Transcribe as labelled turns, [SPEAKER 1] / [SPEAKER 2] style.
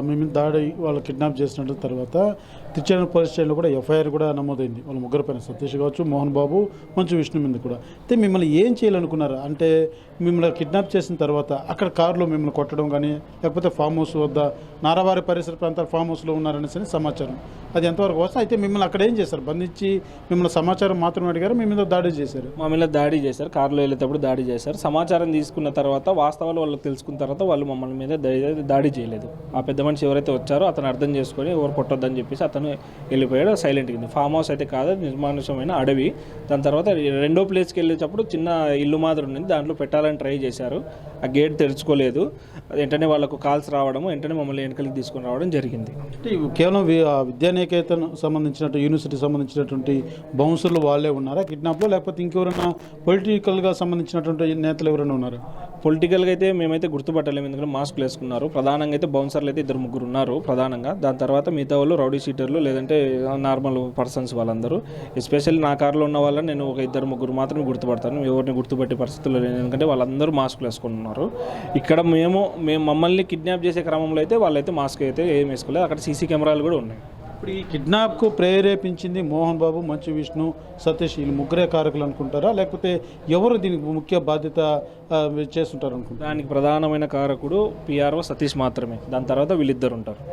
[SPEAKER 1] మీ మీద దాడి వాళ్ళు కిడ్నాప్ చేసినట్టు తర్వాత తిరుచానూరు పోలీస్ స్టేషన్లో కూడా ఎఫ్ఐఆర్ కూడా నమోదైంది. వాళ్ళ ముగ్గురు పైన సతీష్ కావచ్చు, మోహన్ బాబు, మంచు విష్ణు మీద కూడా. అయితే మిమ్మల్ని ఏం చేయాలనుకున్నారు? అంటే మిమ్మల్ని కిడ్నాప్ చేసిన తర్వాత అక్కడ కారులో మిమ్మల్ని కొట్టడం కానీ, లేకపోతే ఫామ్ హౌస్ వద్ద నారావారి పరిసర ప్రాంతాల ఫామ్ హౌస్లో ఉన్నారనేసి సమాచారం. అది ఎంతవరకు వస్తుంది? అయితే మిమ్మల్ని అక్కడ ఏం చేశారు? బంధించి మిమ్మల్ని సమాచారం మాత్రమే అడిగారు, మీ మీద దాడి చేశారు?
[SPEAKER 2] మా మీద దాడి చేశారు, కారులో వెళ్ళేటప్పుడు దాడి చేశారు. సమాచారం తీసుకున్న తర్వాత, వాస్తవాలు వాళ్ళకి తెలుసుకున్న తర్వాత వాళ్ళు మమ్మల్ని మీద దాడి చేయలేదు. ఆ పెద్ద మనిషి ఎవరైతే వచ్చారో అతను అర్థం చేసుకొని ఎవరు కొట్టొద్దని చెప్పేసి అతను వెళ్ళిపోయాడు. సైలెంట్ కింద ఫామ్ హౌస్ అయితే కాదు, నిర్మానుషమైన అడవి. దాని తర్వాత రెండో ప్లేస్కి వెళ్ళేటప్పుడు చిన్న ఇల్లు మాదిరి ఉంది, దాంట్లో పెట్టాలని ట్రై చేశారు. ఆ గేట్ తెరుచుకోలేదు. వెంటనే వాళ్ళకు కాల్స్ రావడము, వెంటనే మమ్మల్ని వెనకలికి తీసుకొని రావడం జరిగింది.
[SPEAKER 1] కేవలం విద్యానికేతన్ సంబంధించినట్టు యూనివర్సిటీకి సంబంధించినటువంటి బౌన్సర్లు వాళ్ళే ఉన్నారా కిడ్నాప్లో, లేకపోతే ఇంకెవరైనా పొలిటికల్గా సంబంధించినటువంటి నేతలు ఎవరైనా ఉన్నారా?
[SPEAKER 2] పొలిటికల్గా అయితే మేమైతే గుర్తుపట్టలేము, ఎందుకంటే మాస్కులు వేసుకున్నారు. ప్రధానంగా అయితే బౌన్సర్లు అయితే 2-3 ఉన్నారు ప్రధానంగా. దాని తర్వాత మిగతా వాళ్ళు రౌడీ షీటర్లు, లేదంటే నార్మల్ పర్సన్స్ వాళ్ళందరూ. ఎస్పెషల్లీ నా కారులో ఉన్న వాళ్ళని నేను ఒక 2-3 మాత్రమే గుర్తుపడతాను, ఎవరిని గుర్తుపట్టే పరిస్థితుల్లో లేదు, ఎందుకంటే వాళ్ళందరూ మాస్కులు వేసుకుని ఉన్నారు. ఇక్కడ మేము మమ్మల్ని కిడ్నాప్ చేసే క్రమంలో అయితే వాళ్ళైతే మాస్క్ అయితే ఏం వేసుకోలేదు. అక్కడ సీసీ కెమెరాలు కూడా ఉన్నాయి.
[SPEAKER 1] ఇప్పుడు ఈ కిడ్నాప్కు ప్రేరేపించింది మోహన్ బాబు, మంచు విష్ణు, సతీష్, వీళ్ళు ముగ్గురే కారకులు అనుకుంటారా, లేకపోతే ఎవరు దీనికి ముఖ్య బాధ్యత చేస్తుంటారు అనుకుంటారు?
[SPEAKER 2] దానికి ప్రధానమైన కారకుడు పిఆర్ఓ సతీష్ మాత్రమే. దాని తర్వాత వీళ్ళిద్దరు ఉంటారు.